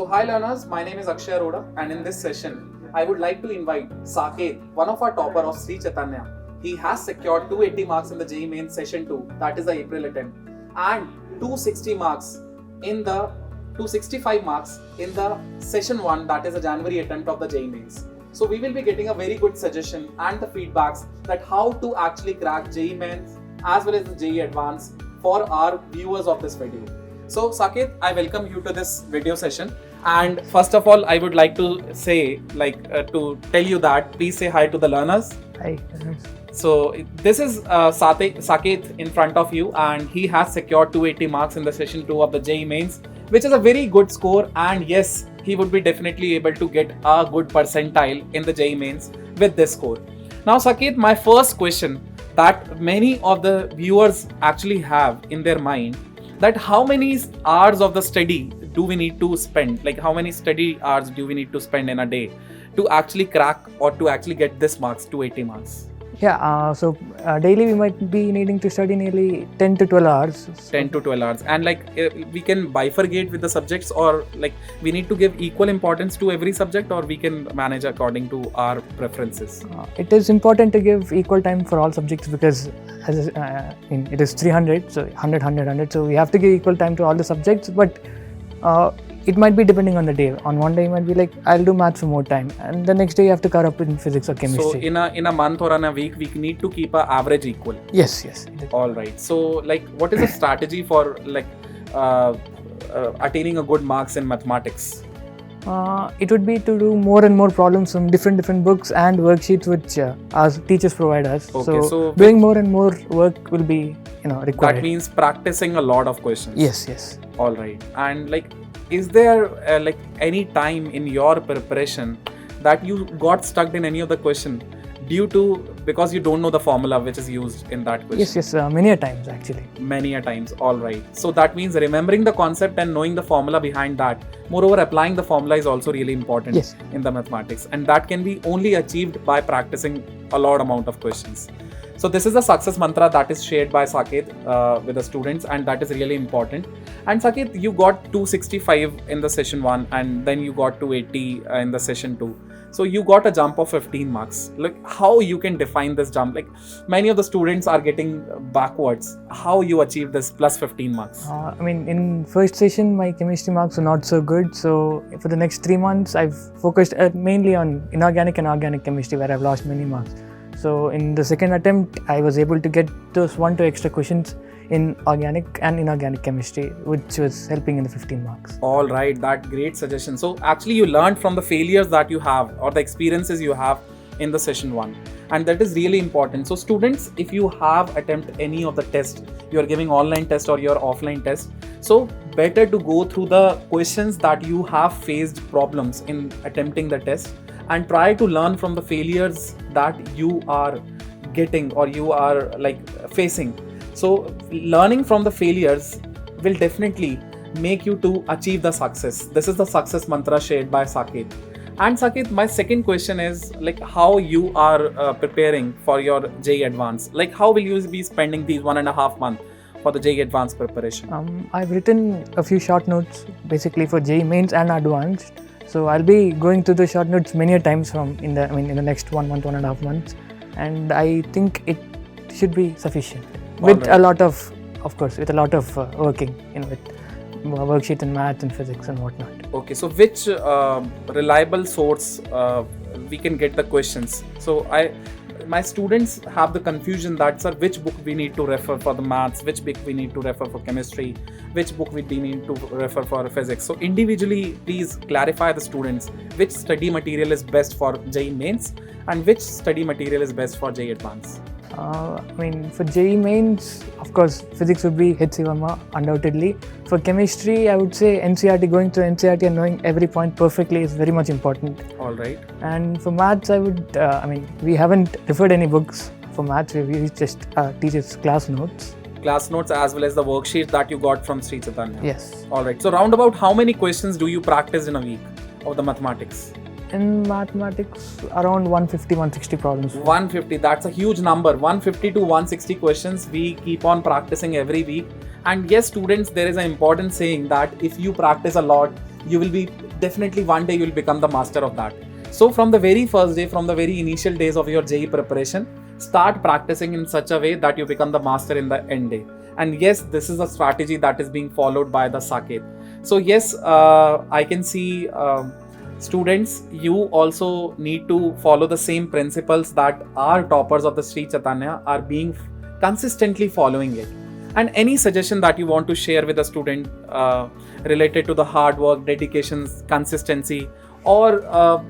So hi learners, my name is Akshay Arora and in this session, I would like to invite Saket, one of our topper of Sri Chaitanya. He has secured 280 marks in the JEE Main Session 2, that is the April attempt, and 260 marks in the 265 marks in the Session 1, that is the January attempt of the JEE Mains. So we will be getting a very good suggestion and the feedbacks that how to actually crack JEE Mains as well as the JEE Advanced for our viewers of this video. So Saket, I welcome you to this video session, and first of all I would like to say to tell you that please say hi to the learners. Hi. So this is Saket in front of you, and he has secured 280 marks in the session 2 of the JEE Mains, which is a very good score, and yes, he would be definitely able to get a good percentile in the JEE Mains with this score. Now Saket, my first question that many of the viewers actually have in their mind, that how many hours of the study do we need to spend, like how many study hours do we need to spend in a day to actually crack or to actually get this marks, 280 marks? Yeah, so daily we might be needing to study nearly 10 to 12 hours. 10 to 12 hours. And we can bifurcate with the subjects, or like we need to give equal importance to every subject, or we can manage according to our preferences? It is important to give equal time for all subjects because it is 300, so 100, 100, 100. So we have to give equal time to all the subjects, but it might be depending on the day. On one day you might be like, I'll do maths for more time, and the next day you have to cover up in physics or chemistry. So in a month or in a week, we need to keep our average equal. Yes. All right. So what is the strategy for attaining a good marks in mathematics? It would be to do more and more problems from different books and worksheets which our teachers provide us. Okay, so doing more and more work will be required. That means practicing a lot of questions. Yes. All right. And is there any time in your preparation that you got stuck in any of the question because you don't know the formula which is used in that question? Yes, many a times actually. Many a times, all right. So that means remembering the concept and knowing the formula behind that. Moreover, applying the formula is also really important in the mathematics, and that can be only achieved by practicing a lot amount of questions. So this is the success mantra that is shared by Saket with the students, and that is really important. And Saket, you got 265 in the session 1 and then you got 280 in the session 2. So you got a jump of 15 marks. How you can define this jump? Many of the students are getting backwards. How you achieve this plus 15 marks? In first session my chemistry marks were not so good. So for the next 3 months I've focused mainly on inorganic and organic chemistry, where I've lost many marks. So in the second attempt, I was able to get those 1-2 extra questions in organic and inorganic chemistry, which was helping in the 15 marks. All right, that great suggestion. So actually you learned from the failures that you have or the experiences you have in the session 1, and that is really important. So students, if you have attempted any of the test, you are giving online test or your offline test, so better to go through the questions that you have faced problems in attempting the test, and try to learn from the failures that you are getting or you are facing. So learning from the failures will definitely make you to achieve the success. This is the success mantra shared by Saket. And Saket, my second question is how you are preparing for your JEE Advanced. How will you be spending these 1.5 months for the JEE Advanced preparation? I've written a few short notes basically for JEE Mains and Advanced. So I'll be going through the short notes many times in the next 1 month, 1.5 months, and I think it should be sufficient. With a lot of working, with worksheet and math and physics and whatnot. Okay, so which reliable source we can get the questions? So my students have the confusion that, sir, which book we need to refer for the maths, which book we need to refer for chemistry, which book we need to refer for physics. So individually, please clarify the students which study material is best for JEE Mains and which study material is best for JEE Advanced. For JEE Mains, of course, physics would be H.C. Verma, undoubtedly. For chemistry, I would say NCERT, going through NCERT and knowing every point perfectly is very much important. All right. And for maths, I would, we haven't referred any books for maths, we just teachers' class notes. Class notes as well as the worksheet that you got from Sri Chaitanya. Yes. All right. So round about how many questions do you practice in a week of the mathematics? In mathematics, around 150-160 problems. 150, that's a huge number. 150 to 160 questions we keep on practicing every week. And yes, students, there is an important saying that if you practice a lot, you will be definitely one day you will become the master of that. So from the very first day, from the very initial days of your JEE preparation, start practicing in such a way that you become the master in the end day. And yes, this is a strategy that is being followed by the Saket. So yes, I can see students, you also need to follow the same principles that our toppers of the Sri Chaitanya are being consistently following it. And any suggestion that you want to share with a student related to the hard work, dedications, consistency, or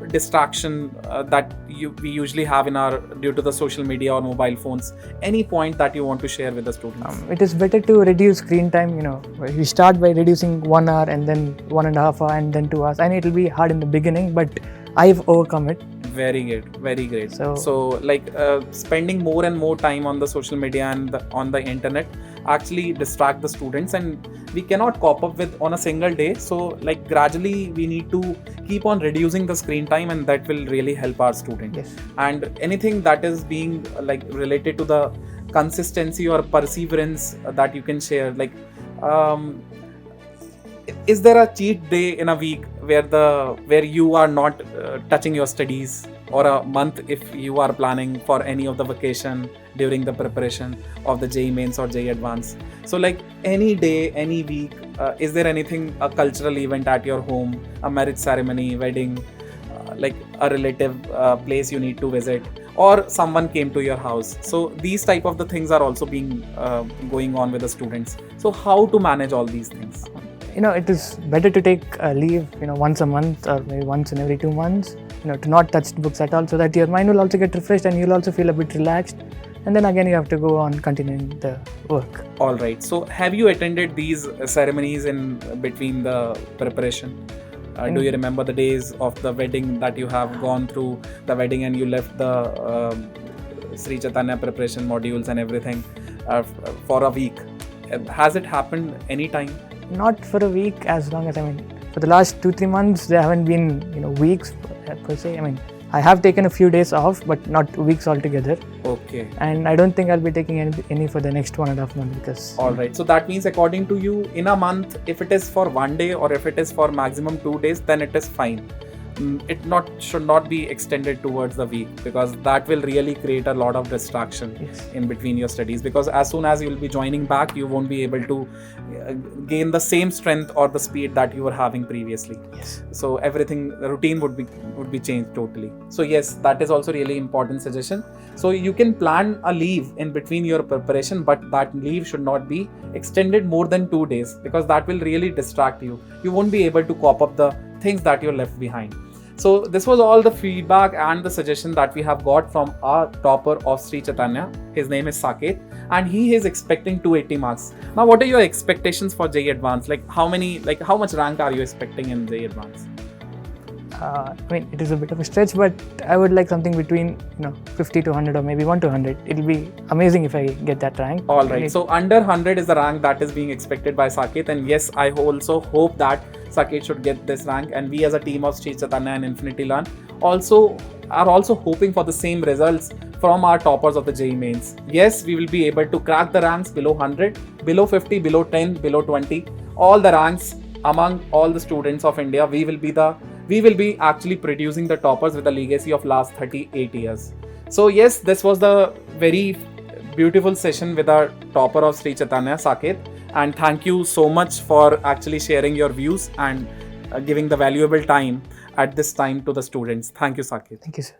distraction that we usually have in our due to the social media or mobile phones, any point that you want to share with the students? It is better to reduce screen time. You know, we start by reducing 1 hour and then 1.5 hours and then 2 hours. I know it will be hard in the beginning, but I've overcome it. Very good, very great. So like spending more and more time on the social media and on the internet actually distract the students, and we cannot cope up with on a single day. So like gradually we need to keep on reducing the screen time, and that will really help our student. yes, And anything that is being like related to the consistency or perseverance that you can share, like is there a cheat day in a week where you are not touching your studies, or a month if you are planning for any of the vacation during the preparation of the JEE Mains or JEE Advanced? So like any day, any week, is there anything, a cultural event at your home, a marriage ceremony, wedding, like a relative place you need to visit, or someone came to your house? So these type of the things are also being going on with the students. So how to manage all these things? you know, it is better to take a leave, you know, once a month or maybe once in every 2 months, you know, to not touch the books at all, so that your mind will also get refreshed and you'll also feel a bit relaxed. And then again, you have to go on continuing the work. All right. So have you attended these ceremonies in between the preparation? Do you remember the days of the wedding that you have gone through the wedding and you left the Sri Chaitanya preparation modules and everything for a week? Has it happened any time? Not for a week, as long as, I mean, for the last 2-3 months, there haven't been, you know, weeks per se. I mean, I have taken a few days off, but not weeks altogether. Okay. And I don't think I'll be taking any for the next 1.5 months because. All right. So that means, according to you, in a month, if it is for 1 day or if it is for maximum 2 days, then it is fine. It should not be extended towards the week, because that will really create a lot of distraction Yes. in between your studies, because as soon as you will be joining back, you won't be able to gain the same strength or the speed that you were having previously. Yes. So everything, the routine would be changed totally. So yes, that is also really important suggestion. So you can plan a leave in between your preparation, but that leave should not be extended more than 2 days, because that will really distract you. You won't be able to cope up the things that you're left behind. So this was all the feedback and the suggestion that we have got from our topper of Sri Chaitanya. His name is Saket, and he is expecting 280 marks. Now, what are your expectations for JEE Advanced? Like how much rank are you expecting in JEE Advanced? I mean, it is a bit of a stretch, but I would like something between, 50 to 100 or maybe 1 to 100. It'll be amazing if I get that rank. All right. So under 100 is the rank that is being expected by Saket, and yes, I also hope that Saket should get this rank, and we as a team of Sri Chaitanya and Infinity Learn are also hoping for the same results from our toppers of the JEE Mains. Yes, we will be able to crack the ranks below 100, below 50, below 10, below 20, all the ranks among all the students of India. We will be actually producing the toppers with a legacy of last 38 years. So yes, this was the very beautiful session with our topper of Sri Chaitanya, Saket. And thank you so much for actually sharing your views and giving the valuable time at this time to the students. Thank you, Saket. Thank you, sir.